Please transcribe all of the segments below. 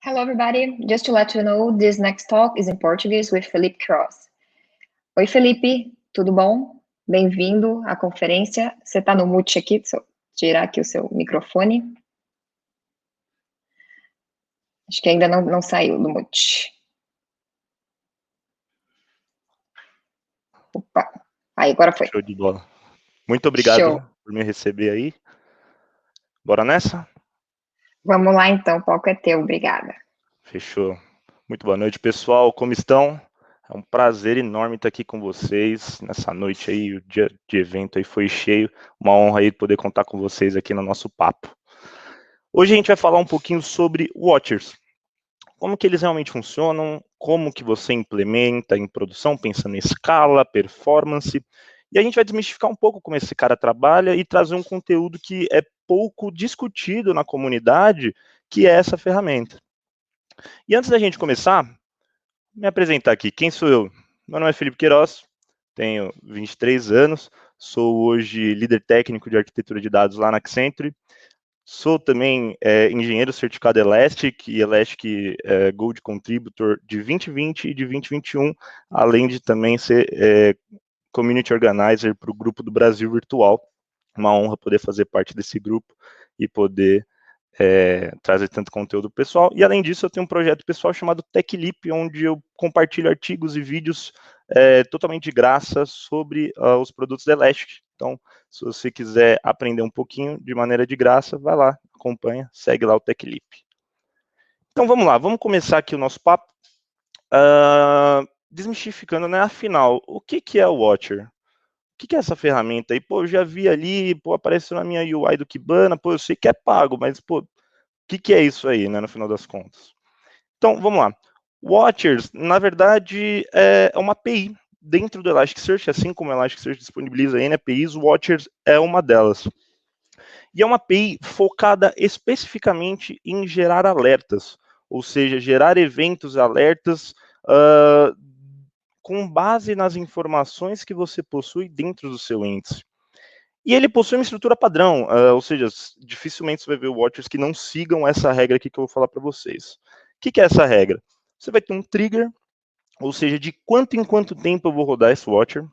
Hello, everybody. Just to let you know, this next talk is in Portuguese with Felipe Cross. Oi, Felipe, tudo bom? Bem-vindo à conferência. Você está no mute aqui, deixa eu tirar aqui o seu microfone. Acho que ainda não saiu do mute. Opa, aí agora foi. Show de bola. Muito obrigado Show. por me receber aí. Bora nessa? Vamos lá, então, o palco é teu, obrigada. Fechou. Muito boa noite, pessoal. Como estão? É um prazer enorme estar aqui com vocês nessa noite aí. O dia de evento aí foi cheio. Uma honra aí poder contar com vocês aqui no nosso papo. Hoje a gente vai falar um pouquinho sobre Watchers. Como que eles realmente funcionam, como que você implementa em produção, pensando em escala, performance. E a gente vai desmistificar um pouco como esse cara trabalha e trazer um conteúdo que é pouco discutido na comunidade, que é essa ferramenta. E antes da gente começar, me apresentar aqui. Quem sou eu? Meu nome é Felipe Queiroz, tenho 23 anos, sou hoje líder técnico de arquitetura de dados lá na Accenture. Sou também engenheiro certificado Elastic e Elastic Gold Contributor de 2020 e de 2021, além de também ser Community Organizer para o Grupo do Brasil Virtual. Uma honra poder fazer parte desse grupo e poder trazer tanto conteúdo pessoal. E além disso, eu tenho um projeto pessoal chamado TechLeap, onde eu compartilho artigos e vídeos totalmente de graça sobre os produtos da Elastic. Então, se você quiser aprender um pouquinho de maneira de graça, vai lá, acompanha, segue lá o TechLeap. Então vamos lá, vamos começar aqui o nosso papo. Desmistificando, né? Afinal, o que é o Watcher? O que é essa ferramenta aí? Pô, eu já vi ali, pô, apareceu na minha UI do Kibana, pô, eu sei que é pago, mas, pô, o que é isso aí, né, no final das contas? Então, vamos lá. Watchers, na verdade, é uma API dentro do Elasticsearch, assim como o Elasticsearch disponibiliza N APIs, o Watchers é uma delas. E é uma API focada especificamente em gerar alertas, ou seja, gerar eventos alertas com base nas informações que você possui dentro do seu índice. E ele possui uma estrutura padrão, ou seja, dificilmente você vai ver watchers que não sigam essa regra aqui que eu vou falar para vocês. O que é essa regra? Você vai ter um trigger, ou seja, de quanto em quanto tempo eu vou rodar esse watcher.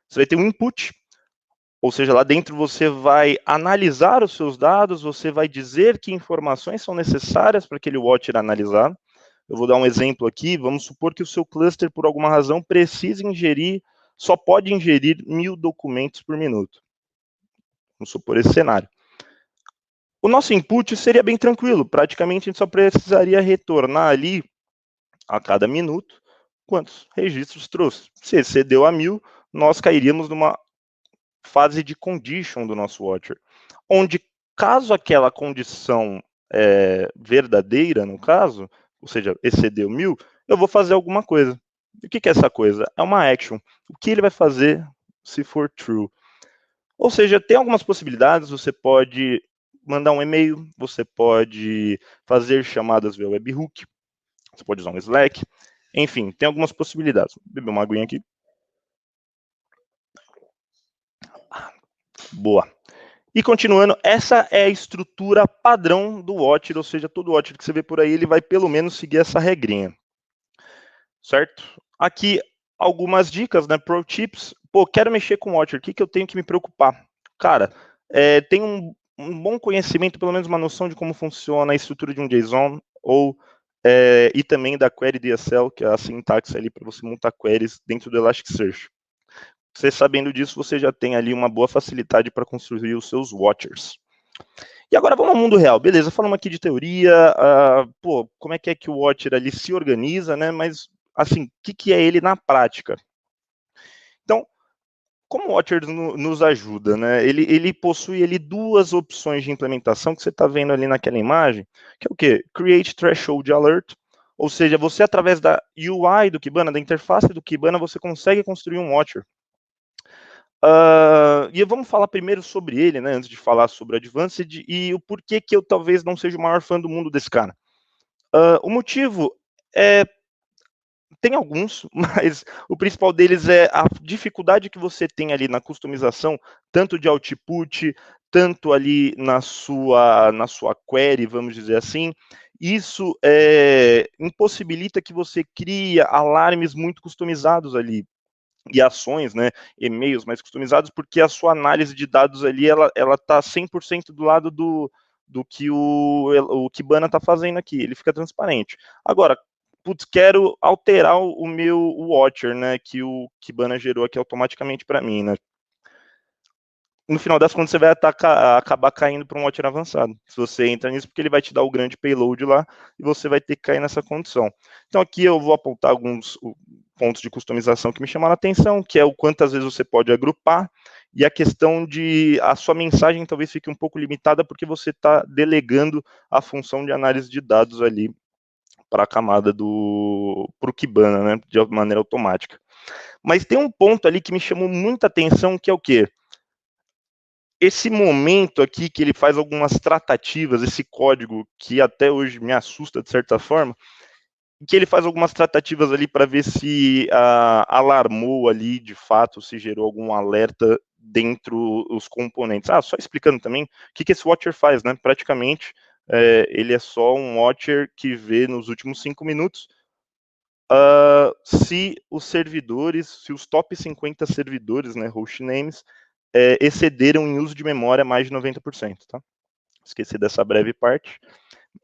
Você vai ter um input, ou seja, lá dentro você vai analisar os seus dados, você vai dizer que informações são necessárias para aquele watcher analisar. Eu vou dar um exemplo aqui, vamos supor que o seu cluster, por alguma razão, precisa ingerir, só pode ingerir 1000 documentos por minuto. Vamos supor esse cenário. O nosso input seria bem tranquilo, praticamente a gente só precisaria retornar ali, a cada minuto, quantos registros trouxe. Se excedeu a 1000, nós cairíamos numa fase de condition do nosso watcher, onde caso aquela condição verdadeira, no caso, ou seja, excedeu 1000, eu vou fazer alguma coisa. E o que é essa coisa? É uma action. O que ele vai fazer se for true? Ou seja, tem algumas possibilidades, você pode mandar um e-mail, você pode fazer chamadas via webhook, você pode usar um Slack, enfim, tem algumas possibilidades. Vou beber uma aguinha aqui. Boa. E continuando, essa é a estrutura padrão do Watcher, ou seja, todo Watcher que você vê por aí, ele vai pelo menos seguir essa regrinha. Certo? Aqui, algumas dicas, né, pro tips. Pô, quero mexer com o Watcher, o que eu tenho que me preocupar? Cara, tem um bom conhecimento, pelo menos uma noção de como funciona a estrutura de um JSON, e também da query DSL, que é a sintaxe ali para você montar queries dentro do Elasticsearch. Você sabendo disso, você já tem ali uma boa facilidade para construir os seus Watchers. E agora vamos ao mundo real. Beleza, falamos aqui de teoria, como é que o Watcher ali se organiza, né? Mas, assim, o que é ele na prática? Então, como o Watcher nos ajuda, né? Ele possui ali duas opções de implementação que você está vendo ali naquela imagem, que é o quê? Create Threshold Alert, ou seja, você através da UI do Kibana, da interface do Kibana, você consegue construir um Watcher. E vamos falar primeiro sobre ele, né, antes de falar sobre o Advanced, e o porquê que eu talvez não seja o maior fã do mundo desse cara. O motivo tem alguns, mas o principal deles é a dificuldade que você tem ali na customização, tanto de output, tanto ali na sua query, vamos dizer assim, isso impossibilita que você crie alarmes muito customizados ali, e ações, né, e-mails mais customizados, porque a sua análise de dados ali, ela está 100% do lado do que o Kibana está fazendo aqui, ele fica transparente. Agora, putz, quero alterar o meu Watcher, né, que o Kibana gerou aqui automaticamente para mim, né. No final das contas, você vai acabar caindo para um Watcher avançado. Se você entra nisso, porque ele vai te dar o grande payload lá, e você vai ter que cair nessa condição. Então, aqui eu vou apontar alguns pontos de customização que me chamaram a atenção, que é o quantas vezes você pode agrupar, e a questão de a sua mensagem talvez fique um pouco limitada, porque você está delegando a função de análise de dados ali para a camada para o Kibana, né, de maneira automática. Mas tem um ponto ali que me chamou muita atenção, que é o quê? Esse momento aqui que ele faz algumas tratativas, esse código que até hoje me assusta de certa forma, que ele faz algumas tratativas ali para ver se alarmou ali de fato, se gerou algum alerta dentro dos componentes. Só explicando também o que esse watcher faz, né? Praticamente ele é só um watcher que vê nos últimos 5 minutos se os servidores, se os top 50 servidores, né, hostnames, excederam em uso de memória mais de 90%, tá? Esqueci dessa breve parte.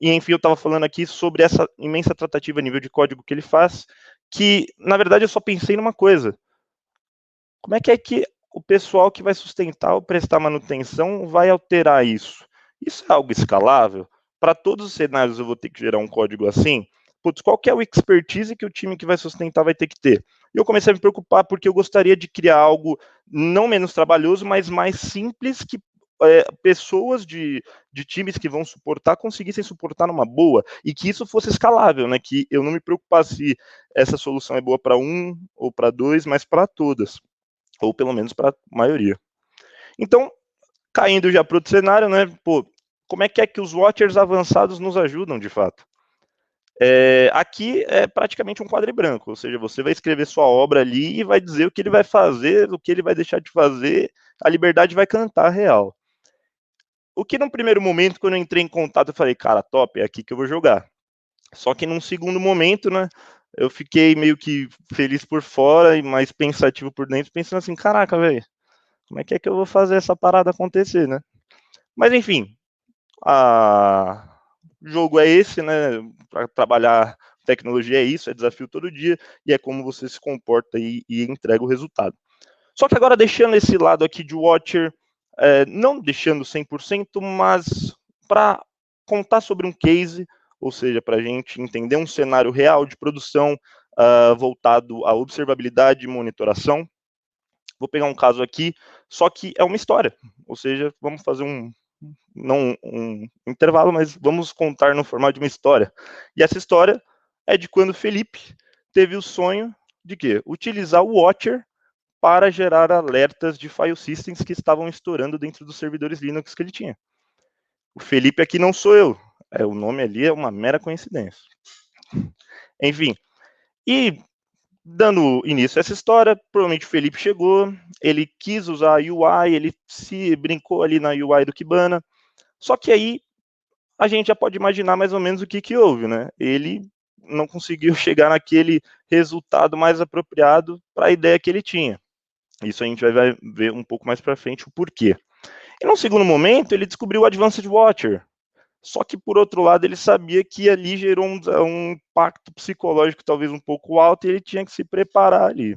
E, enfim, eu estava falando aqui sobre essa imensa tratativa a nível de código que ele faz, que, na verdade, eu só pensei numa coisa. Como é que o pessoal que vai sustentar ou prestar manutenção vai alterar isso? Isso é algo escalável? Para todos os cenários eu vou ter que gerar um código assim? Putz, qual que é o expertise que o time que vai sustentar vai ter que ter? E eu comecei a me preocupar porque eu gostaria de criar algo não menos trabalhoso, mas mais simples, que pessoas de times que vão suportar conseguissem suportar numa boa, e que isso fosse escalável, né? Que eu não me preocupasse se essa solução é boa para um ou para dois, mas para todas, ou pelo menos para a maioria. Então, caindo já para outro cenário, né? Pô, como é que os watchers avançados nos ajudam de fato? Aqui é praticamente um quadro branco, ou seja, você vai escrever sua obra ali e vai dizer o que ele vai fazer, o que ele vai deixar de fazer, a liberdade vai cantar real. O que, num primeiro momento, quando eu entrei em contato, eu falei, cara, top, é aqui que eu vou jogar. Só que num segundo momento, né, eu fiquei meio que feliz por fora e mais pensativo por dentro, pensando assim, caraca, velho, como é que eu vou fazer essa parada acontecer, né? Mas, enfim, o jogo é esse, né, para trabalhar tecnologia é isso, é desafio todo dia, e é como você se comporta e entrega o resultado. Só que agora, deixando esse lado aqui de Watcher, não deixando 100%, mas para contar sobre um case, ou seja, para a gente entender um cenário real de produção voltado à observabilidade e monitoração. Vou pegar um caso aqui, só que é uma história, ou seja, vamos fazer não um intervalo, mas vamos contar no formato de uma história. E essa história é de quando Felipe teve o sonho de quê? Utilizar o Watcher para gerar alertas de file systems que estavam estourando dentro dos servidores Linux que ele tinha. O Felipe aqui não sou eu, o nome ali é uma mera coincidência. Enfim, e dando início a essa história, provavelmente o Felipe chegou, ele quis usar a UI, ele se brincou ali na UI do Kibana, só que aí a gente já pode imaginar mais ou menos o que houve, né? Ele não conseguiu chegar naquele resultado mais apropriado para a ideia que ele tinha. Isso a gente vai ver um pouco mais para frente o porquê. E num segundo momento, ele descobriu o Advanced Watcher. Só que, por outro lado, ele sabia que ali gerou um impacto psicológico talvez um pouco alto e ele tinha que se preparar ali,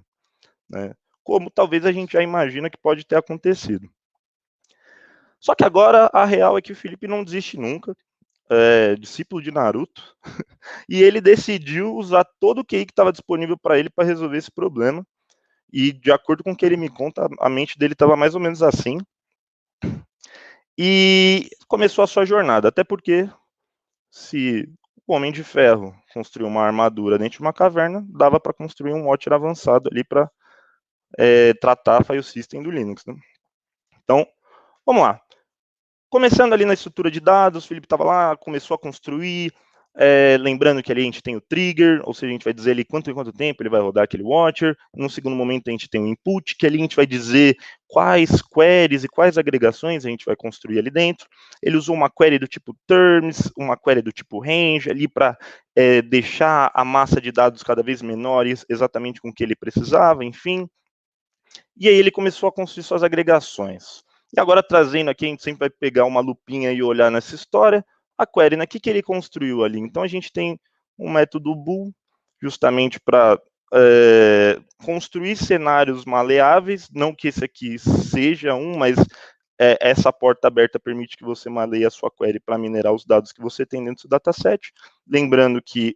né? Como talvez a gente já imagina que pode ter acontecido. Só que agora a real é que o Felipe não desiste nunca, discípulo de Naruto, e ele decidiu usar todo o QI que estava disponível para ele para resolver esse problema. E, de acordo com o que ele me conta, a mente dele estava mais ou menos assim. E começou a sua jornada, até porque se o Homem de Ferro construiu uma armadura dentro de uma caverna, dava para construir um Watcher avançado ali para tratar a file system do Linux, né? Então, vamos lá. Começando ali na estrutura de dados, o Felipe estava lá, começou a construir, Lembrando que ali a gente tem o trigger, ou seja, a gente vai dizer ali quanto em quanto tempo ele vai rodar aquele watcher. No segundo momento a gente tem o input, que ali a gente vai dizer quais queries e quais agregações a gente vai construir ali dentro. Ele usou uma query do tipo terms, uma query do tipo range, ali para deixar a massa de dados cada vez menor, exatamente com o que ele precisava, enfim. E aí ele começou a construir suas agregações. E agora trazendo aqui, a gente sempre vai pegar uma lupinha e olhar nessa história, a query, né? O que ele construiu ali? Então a gente tem um método bool, justamente para construir cenários maleáveis, não que esse aqui seja um, mas essa porta aberta permite que você maleie a sua query para minerar os dados que você tem dentro do dataset. Lembrando que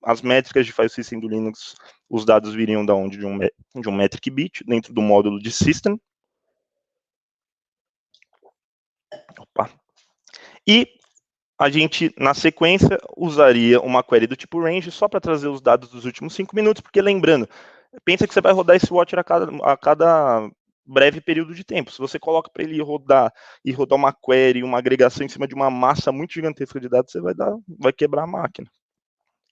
as métricas de file system do Linux, os dados viriam da onde? De um metric bit, dentro do módulo de system. Opa. E a gente, na sequência, usaria uma query do tipo range só para trazer os dados dos últimos 5 minutos, porque lembrando, pensa que você vai rodar esse watcher a cada breve período de tempo. Se você coloca para ele rodar uma query, uma agregação em cima de uma massa muito gigantesca de dados, você vai quebrar a máquina.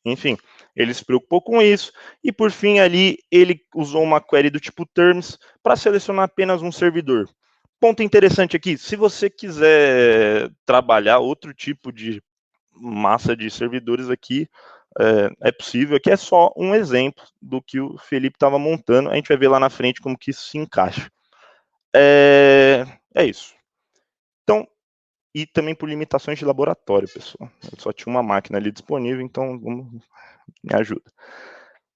Enfim, ele se preocupou com isso, e por fim ali ele usou uma query do tipo terms para selecionar apenas um servidor. Ponto interessante aqui, se você quiser trabalhar outro tipo de massa de servidores aqui, é possível, aqui é só um exemplo do que o Felipe estava montando, a gente vai ver lá na frente como que isso se encaixa. É isso. Então, e também por limitações de laboratório, pessoal. Eu só tinha uma máquina ali disponível, então me ajuda.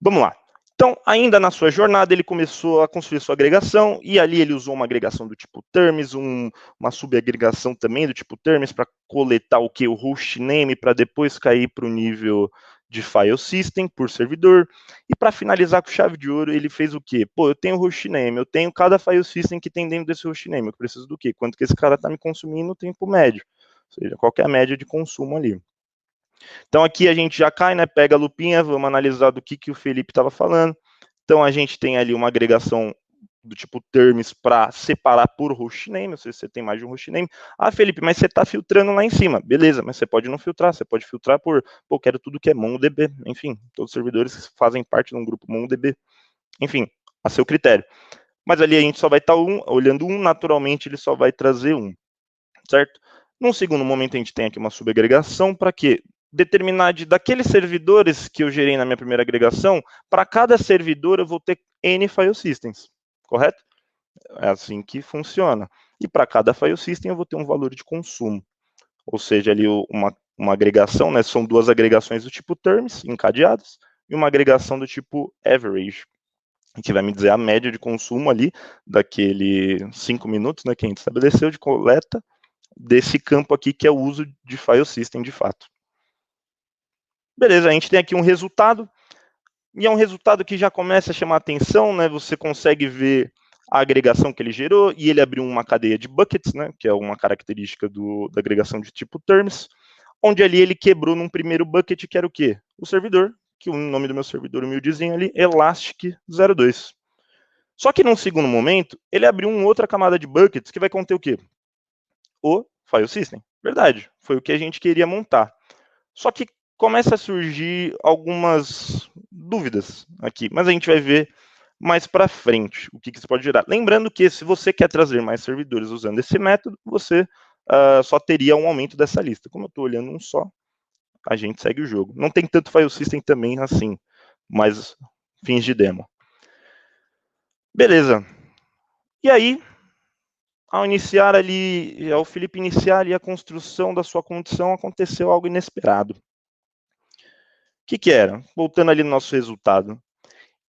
Vamos lá. Então, ainda na sua jornada, ele começou a construir sua agregação, e ali ele usou uma agregação do tipo terms, uma subagregação também do tipo terms, para coletar o que? O hostname, para depois cair para o nível de file system por servidor. E para finalizar com chave de ouro, ele fez o quê? Pô, eu tenho hostname, eu tenho cada file system que tem dentro desse hostname, eu preciso do quê? Quanto que esse cara está me consumindo no tempo médio. Ou seja, qual que é a média de consumo ali. Então aqui a gente já cai, né? Pega a lupinha, vamos analisar do que o Felipe estava falando. Então a gente tem ali uma agregação do tipo terms para separar por hostname, ou seja, você tem mais de um hostname. Ah, Felipe, mas você está filtrando lá em cima. Beleza, mas você pode não filtrar, você pode filtrar por, pô, quero tudo que é MongoDB. Enfim, todos os servidores fazem parte de um grupo MongoDB. Enfim, a seu critério. Mas ali a gente só vai estar olhando um, naturalmente ele só vai trazer um, certo? Num segundo momento a gente tem aqui uma subagregação para quê? Determinar daqueles servidores que eu gerei na minha primeira agregação, para cada servidor eu vou ter N file systems, correto? É assim que funciona. E para cada file system eu vou ter um valor de consumo. Ou seja, ali uma agregação, né? São duas agregações do tipo terms, encadeadas, e uma agregação do tipo average, que vai me dizer a média de consumo ali, daquele 5 minutos, né, que a gente estabeleceu de coleta, desse campo aqui, que é o uso de file system de fato. Beleza, a gente tem aqui um resultado, e é um resultado que já começa a chamar a atenção, né? Você consegue ver a agregação que ele gerou, e ele abriu uma cadeia de buckets, né? Que é uma característica da agregação de tipo terms, onde ali ele quebrou num primeiro bucket, que era o quê? O servidor, que o nome do meu servidor humildezinho ali, Elastic02. Só que num segundo momento, ele abriu uma outra camada de buckets, que vai conter o quê? O file system. Verdade, foi o que a gente queria montar. Só que começa a surgir algumas dúvidas aqui, mas a gente vai ver mais para frente o que isso pode gerar. Lembrando que se você quer trazer mais servidores usando esse método, você só teria um aumento dessa lista. Como eu estou olhando um só, a gente segue o jogo. Não tem tanto file system também assim, mas fins de demo. Beleza. E aí, ao Felipe iniciar ali a construção da sua condição, aconteceu algo inesperado. O que era? Voltando ali no nosso resultado.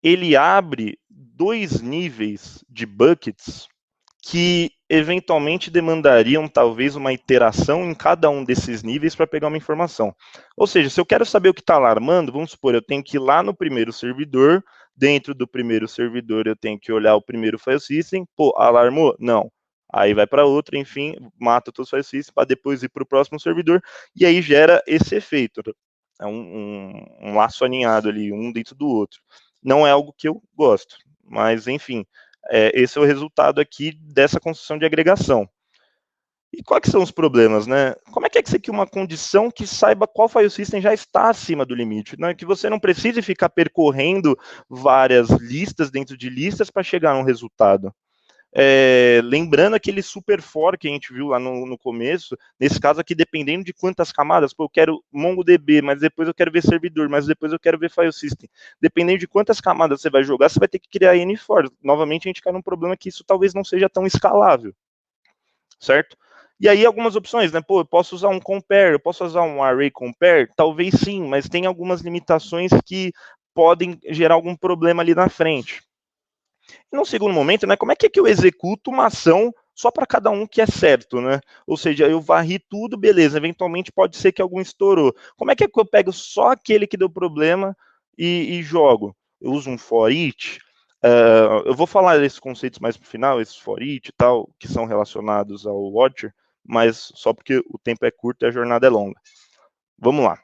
Ele abre 2 níveis de buckets que eventualmente demandariam talvez uma iteração em cada um desses níveis para pegar uma informação. Ou seja, se eu quero saber o que está alarmando, vamos supor, eu tenho que ir lá no primeiro servidor, dentro do primeiro servidor eu tenho que olhar o primeiro file system, pô, alarmou? Não. Aí vai para outro, enfim, mata todos os file systems para depois ir para o próximo servidor, e aí gera esse efeito. É um laço aninhado ali, um dentro do outro. Não é algo que eu gosto, mas enfim, esse é o resultado aqui dessa construção de agregação. E quais que são os problemas, né? Como é que você cria uma condição que saiba qual file system já está acima do limite, né? Que você não precise ficar percorrendo várias listas dentro de listas para chegar a um resultado. Lembrando aquele super for que a gente viu lá no começo, nesse caso aqui, dependendo de quantas camadas, pô, eu quero MongoDB, mas depois eu quero ver servidor, mas depois eu quero ver file system. Dependendo de quantas camadas você vai jogar, você vai ter que criar N-for. Novamente, a gente cai num problema que isso talvez não seja tão escalável, certo? E aí algumas opções, né? Pô, eu posso usar um compare, eu posso usar um array compare? Talvez sim, mas tem algumas limitações que podem gerar algum problema ali na frente. E num segundo momento, né, como é que eu executo uma ação só para cada um que é certo, né? Ou seja, eu varri tudo, beleza, eventualmente pode ser que algum estourou. Como é que eu pego só aquele que deu problema e jogo? Eu uso um for each. Eu vou falar desses conceitos mais para o final, esses for each e tal, que são relacionados ao Watcher, mas só porque o tempo é curto e a jornada é longa. Vamos lá.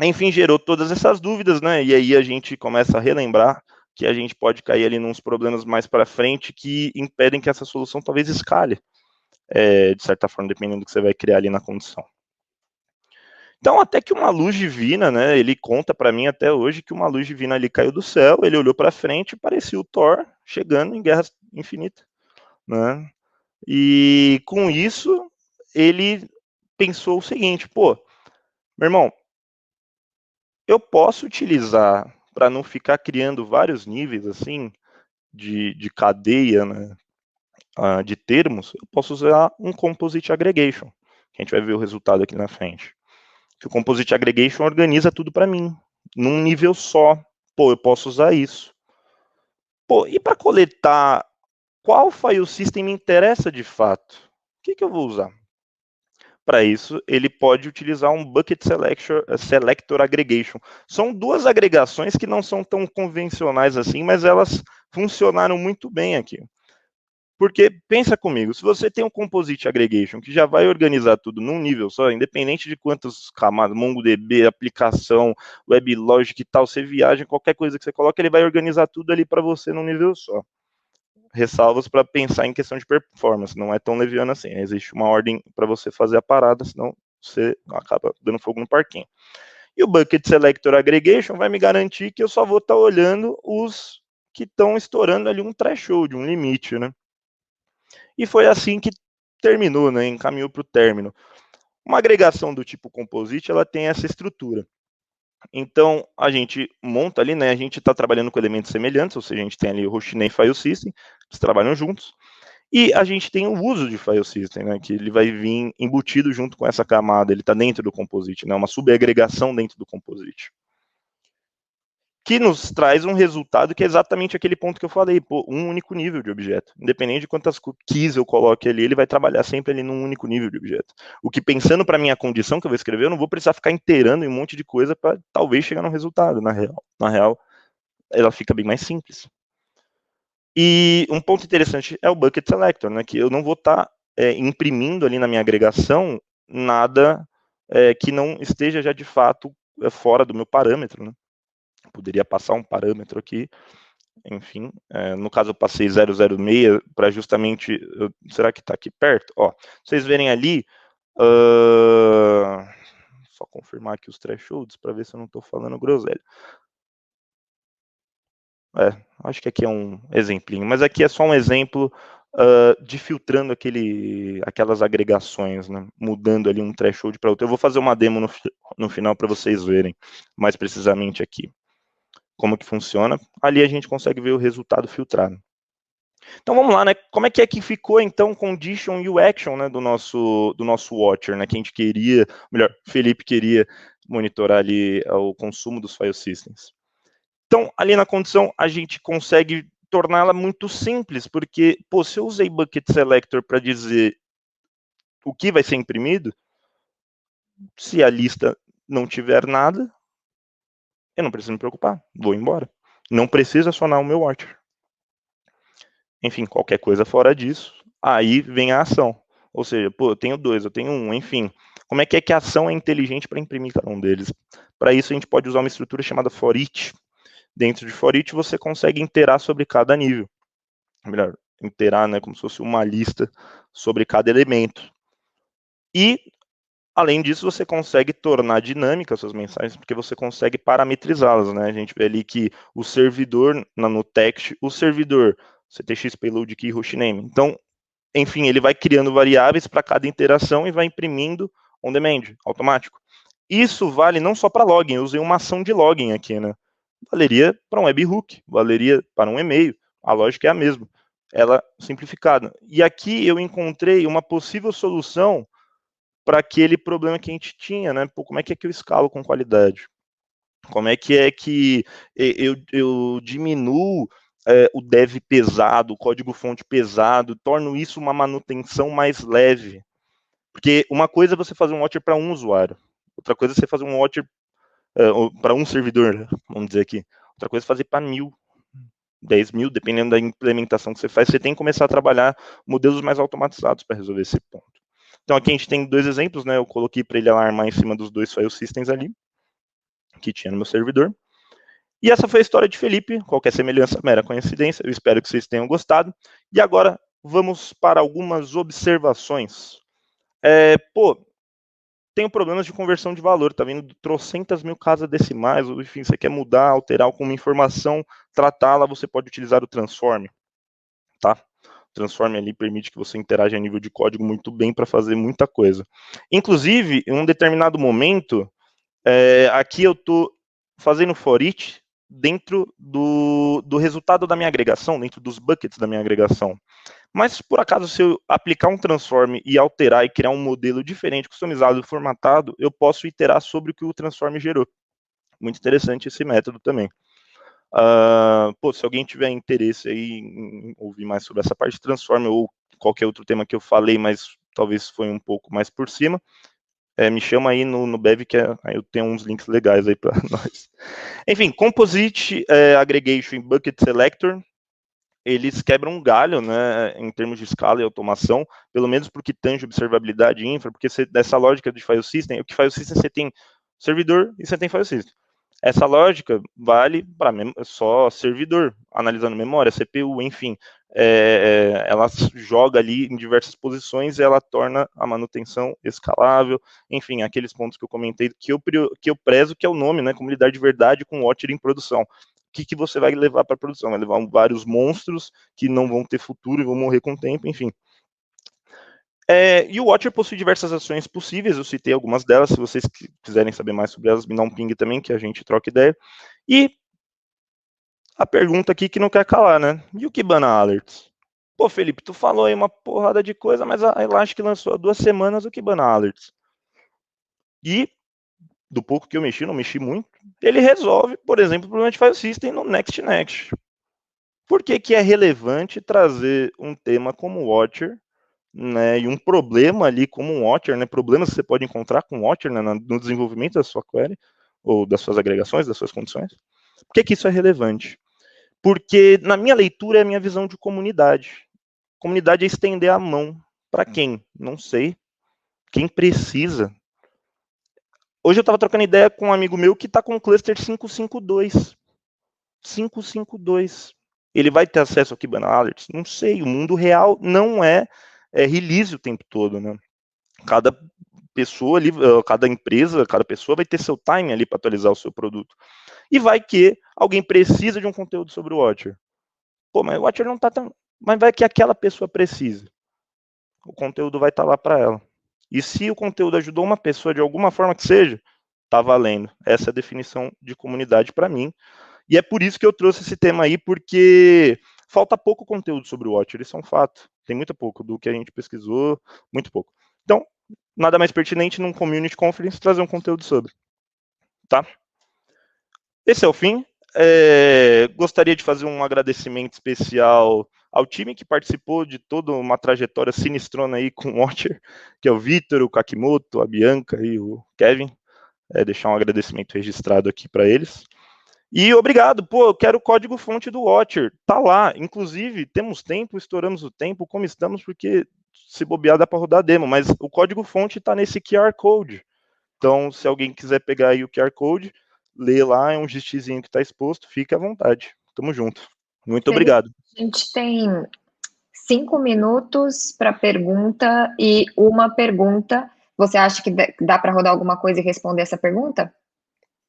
Enfim, gerou todas essas dúvidas, né? E aí a gente começa a relembrar que a gente pode cair ali nos problemas mais para frente que impedem que essa solução talvez escale, de certa forma, dependendo do que você vai criar ali na condição. Então, até que uma luz divina, né? Ele conta para mim até hoje que uma luz divina ali caiu do céu, ele olhou para frente e parecia o Thor chegando em Guerra Infinita, né? E com isso, ele pensou o seguinte, pô, meu irmão, eu posso utilizar, para não ficar criando vários níveis assim de cadeia, né, de termos, eu posso usar um Composite Aggregation, que a gente vai ver o resultado aqui na frente. Que o Composite Aggregation organiza tudo para mim, num nível só. Pô, eu posso usar isso. Pô, e para coletar qual file system me interessa de fato? O que eu vou usar? Para isso, ele pode utilizar um Bucket Selector Aggregation. São duas agregações que não são tão convencionais assim, mas elas funcionaram muito bem aqui. Porque, pensa comigo, se você tem um Composite Aggregation que já vai organizar tudo num nível só, independente de quantas camadas, MongoDB, aplicação, WebLogic e tal, você viaja, qualquer coisa que você coloca, ele vai organizar tudo ali para você num nível só. Ressalvas para pensar em questão de performance, não é tão leviano assim. Existe uma ordem para você fazer a parada, senão você acaba dando fogo no parquinho. E o Bucket Selector Aggregation vai me garantir que eu só vou estar olhando os que estão estourando ali um threshold, um limite, né? E foi assim que terminou, né? Encaminhou para o término. Uma agregação do tipo Composite, ela tem essa estrutura. Então, a gente monta ali, né? A gente está trabalhando com elementos semelhantes, ou seja, a gente tem ali o Hostname e File System, eles trabalham juntos. E a gente tem o uso de File System, né? Que ele vai vir embutido junto com essa camada, ele está dentro do Composite, né? Uma subagregação dentro do Composite. Que nos traz um resultado que é exatamente aquele ponto que eu falei, pô, um único nível de objeto. Independente de quantas keys eu coloque ali, ele vai trabalhar sempre ali num único nível de objeto. O que, pensando para minha condição que eu vou escrever, eu não vou precisar ficar inteirando em um monte de coisa para talvez chegar no resultado. Na real, ela fica bem mais simples. E um ponto interessante é o Bucket Selector, né, que eu não vou estar imprimindo ali na minha agregação nada que não esteja já de fato fora do meu parâmetro, né? Poderia passar um parâmetro aqui, enfim, no caso eu passei 006 para justamente, será que está aqui perto? Ó, vocês verem ali, só confirmar aqui os thresholds para ver se eu não estou falando groselha. Acho que aqui é um exemplinho, mas aqui é só um exemplo de filtrando aquelas agregações, né? Mudando ali um threshold para outro. Eu vou fazer uma demo no final para vocês verem mais precisamente aqui como que funciona. Ali a gente consegue ver o resultado filtrado. Então vamos lá, né? Como é que ficou então o condition e o action, né, do nosso watcher, né? Que a gente queria, melhor, Felipe queria monitorar ali o consumo dos file systems. Então, ali na condição, a gente consegue torná-la muito simples, porque, pô, se eu usei Bucket Selector para dizer o que vai ser imprimido, se a lista não tiver nada, eu não preciso me preocupar, vou embora. Não preciso acionar o meu watcher. Enfim, qualquer coisa fora disso, aí vem a ação. Ou seja, pô, eu tenho dois, eu tenho um, enfim. Como é que a ação é inteligente para imprimir cada um deles? Para isso, a gente pode usar uma estrutura chamada for each. Dentro de for each, você consegue interar sobre cada nível. Melhor, interar, né, como se fosse uma lista sobre cada elemento. E, além disso, você consegue tornar dinâmicas suas mensagens, porque você consegue parametrizá-las, né? A gente vê ali que o servidor, no text, o servidor, CTX Payload Key Hostname. Então, enfim, ele vai criando variáveis para cada interação e vai imprimindo on demand, automático. Isso vale não só para login, eu usei uma ação de login aqui, né? Valeria para um webhook, valeria para um e-mail, a lógica é a mesma, ela simplificada. E aqui eu encontrei uma possível solução para aquele problema que a gente tinha, né? Pô, como é que eu escalo com qualidade? Como é que eu diminuo o dev pesado, o código-fonte pesado, torno isso uma manutenção mais leve? Porque uma coisa é você fazer um watcher para um usuário, outra coisa é você fazer um watcher para um servidor, vamos dizer aqui. Outra coisa é fazer para 1.000, 10.000, dependendo da implementação que você faz, você tem que começar a trabalhar modelos mais automatizados para resolver esse ponto. Então aqui a gente tem 2 exemplos, né? Eu coloquei para ele alarmar em cima dos 2 file systems ali, que tinha no meu servidor. E essa foi a história de Felipe. Qualquer semelhança, mera coincidência. Eu espero que vocês tenham gostado. E agora vamos para algumas observações. Tenho problemas de conversão de valor, tá vindo trocentas mil casas decimais, ou enfim, você quer mudar, alterar alguma informação, tratá-la, você pode utilizar o transform, tá? O transform ali permite que você interaja a nível de código muito bem para fazer muita coisa. Inclusive, em um determinado momento, aqui eu estou fazendo for each dentro do resultado da minha agregação, dentro dos buckets da minha agregação. Mas, por acaso, se eu aplicar um transform e alterar e criar um modelo diferente, customizado e formatado, eu posso iterar sobre o que o transform gerou. Muito interessante esse método também. Se alguém tiver interesse aí em ouvir mais sobre essa parte de transform ou qualquer outro tema que eu falei, mas talvez foi um pouco mais por cima, me chama aí no Bev, que aí eu tenho uns links legais aí para nós. Enfim, Composite Aggregation Bucket Selector, eles quebram um galho, né, em termos de escala e automação, pelo menos porque tange observabilidade infra, porque dessa lógica de file system, o que file system você tem servidor e você tem file system. Essa lógica vale para só servidor, analisando memória, CPU, enfim. Ela joga ali em diversas posições e ela torna a manutenção escalável, enfim, aqueles pontos que eu comentei que eu prezo, que é o nome, né, comunidade de verdade com Watcher em produção. Que você vai levar para a produção? Vai levar vários monstros que não vão ter futuro e vão morrer com o tempo, enfim. E o Watcher possui diversas ações possíveis, eu citei algumas delas, se vocês quiserem saber mais sobre elas, me dá um ping também, que a gente troca ideia. E a pergunta aqui que não quer calar, né? E o Kibana Alerts? Pô, Felipe, tu falou aí uma porrada de coisa, mas a Elastic lançou há 2 semanas o Kibana Alerts. E, do pouco que eu mexi, não mexi muito, ele resolve, por exemplo, o problema de file system no Next. Por que é relevante trazer um tema como o Watcher, né, e um problema ali como um Watcher, né, problemas que você pode encontrar com o Watcher, né, no desenvolvimento da sua query, ou das suas agregações, das suas condições? Por que isso é relevante? Porque, na minha leitura, é a minha visão de comunidade. Comunidade é estender a mão. Para quem? Não sei. Quem precisa. Hoje eu estava trocando ideia com um amigo meu que está com o cluster 552. 552. Ele vai ter acesso ao Kibana Alerts? Não sei. O mundo real não é release o tempo todo, né? Cada pessoa ali, cada empresa, cada pessoa vai ter seu time ali para atualizar o seu produto. E vai que alguém precisa de um conteúdo sobre o Watcher. Pô, mas o Watcher não tá tão... Mas vai que aquela pessoa precisa. O conteúdo vai estar lá para ela. E se o conteúdo ajudou uma pessoa de alguma forma que seja, tá valendo. Essa é a definição de comunidade para mim. E é por isso que eu trouxe esse tema aí, porque falta pouco conteúdo sobre o Watcher, isso é um fato. Tem muito pouco do que a gente pesquisou, muito pouco. Então, nada mais pertinente num Community Conference trazer um conteúdo sobre. Tá? Esse é o fim. Gostaria de fazer um agradecimento especial ao time que participou de toda uma trajetória sinistrona aí com o Watcher, que é o Vitor, o Kakimoto, a Bianca e o Kevin. Deixar um agradecimento registrado aqui para eles. E obrigado, pô, eu quero o código-fonte do Watcher. Tá lá, inclusive, temos tempo, estouramos o tempo, como estamos, porque se bobear dá para rodar a demo, mas o código-fonte está nesse QR Code. Então, se alguém quiser pegar aí o QR Code, lê lá, é um gistizinho que está exposto, fique à vontade. Tamo junto. Muito obrigado. A gente tem 5 minutos para pergunta e uma pergunta Você acha que dá para rodar alguma coisa e responder essa pergunta?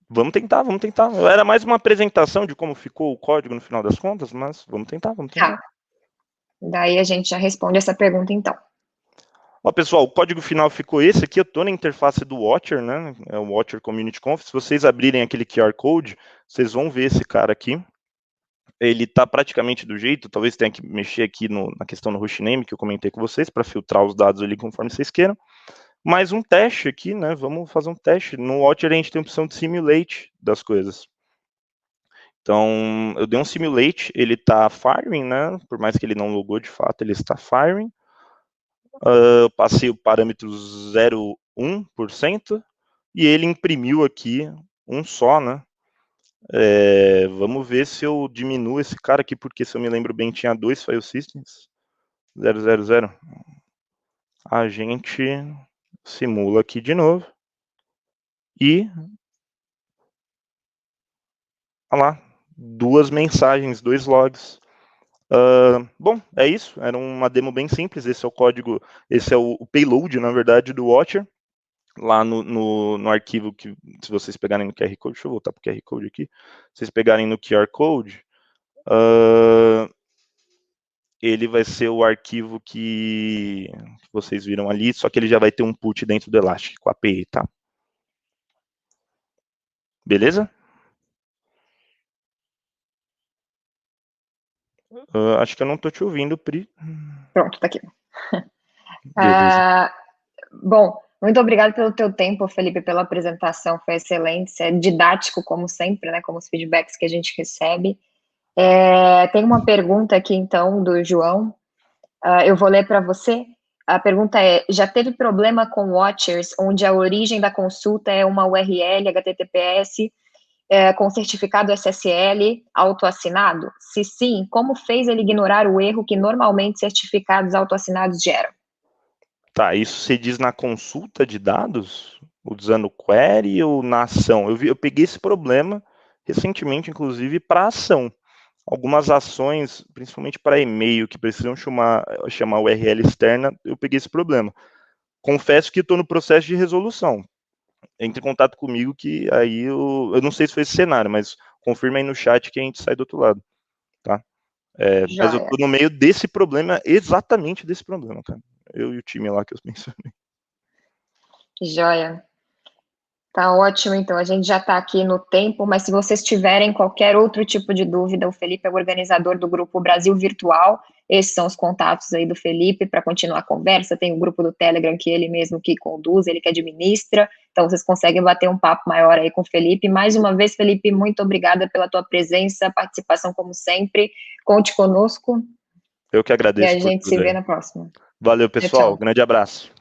Vamos tentar, vamos tentar. Era mais uma apresentação de como ficou o código no final das contas, mas vamos tentar, vamos tentar. Tá. Daí a gente já responde essa pergunta, então. Ó, pessoal, o código final ficou esse aqui. Eu estou na interface do Watcher, né? É o Watcher Community Conf. Se vocês abrirem aquele QR Code, vocês vão ver esse cara aqui. Ele está praticamente do jeito, talvez tenha que mexer aqui na questão do hostname que eu comentei com vocês, para filtrar os dados ali conforme vocês queiram. Mais um teste aqui, né? Vamos fazer um teste. No Watcher a gente tem a opção de simulate das coisas. Então, eu dei um simulate, ele está firing, né? Por mais que ele não logou de fato, ele está firing. Eu passei o parâmetro 0,1% e ele imprimiu aqui um só, né? Vamos ver se eu diminuo esse cara aqui, porque se eu me lembro bem, tinha 2 file systems. 000. A gente simula aqui de novo. E olha lá, 2 mensagens, 2 logs. Bom, é isso. Era uma demo bem simples. Esse é o código, esse é o payload, na verdade, do Watcher. Lá no arquivo que, se vocês pegarem no QR Code, deixa eu voltar para o QR Code aqui. Se vocês pegarem no QR Code, ele vai ser o arquivo que vocês viram ali, só que ele já vai ter um put dentro do Elastic com a API, tá? Beleza? Acho que eu não estou te ouvindo, Pri. Pronto, tá aqui. Beleza. Bom, muito obrigado pelo teu tempo, Felipe, pela apresentação, foi excelente, é didático, como sempre, né, como os feedbacks que a gente recebe. Tem uma pergunta aqui, então, do João, eu vou ler para você. A pergunta é, já teve problema com Watchers, onde a origem da consulta é uma URL HTTPS com certificado SSL autoassinado? Se sim, como fez ele ignorar o erro que normalmente certificados autoassinados geram? Tá, isso se diz na consulta de dados, usando query ou na ação? Eu peguei esse problema recentemente, inclusive, para ação. Algumas ações, principalmente para e-mail, que precisam chamar URL externa, eu peguei esse problema. Confesso que estou no processo de resolução. Entre em contato comigo que aí eu não sei se foi esse cenário, mas confirma aí no chat que a gente sai do outro lado, tá? Mas eu estou no meio desse problema, exatamente desse problema, cara. Eu e o time lá que eu mencionei. Joia. Tá ótimo, então, a gente já está aqui no tempo, mas se vocês tiverem qualquer outro tipo de dúvida, o Felipe é o organizador do grupo Brasil Virtual, esses são os contatos aí do Felipe para continuar a conversa, tem o grupo do Telegram que ele mesmo que conduz, ele que administra, então vocês conseguem bater um papo maior aí com o Felipe. Mais uma vez, Felipe, muito obrigada pela tua presença, participação como sempre, conte conosco. Eu que agradeço. E a gente se vê na próxima. Valeu, pessoal, Tchau, tchau. Grande abraço.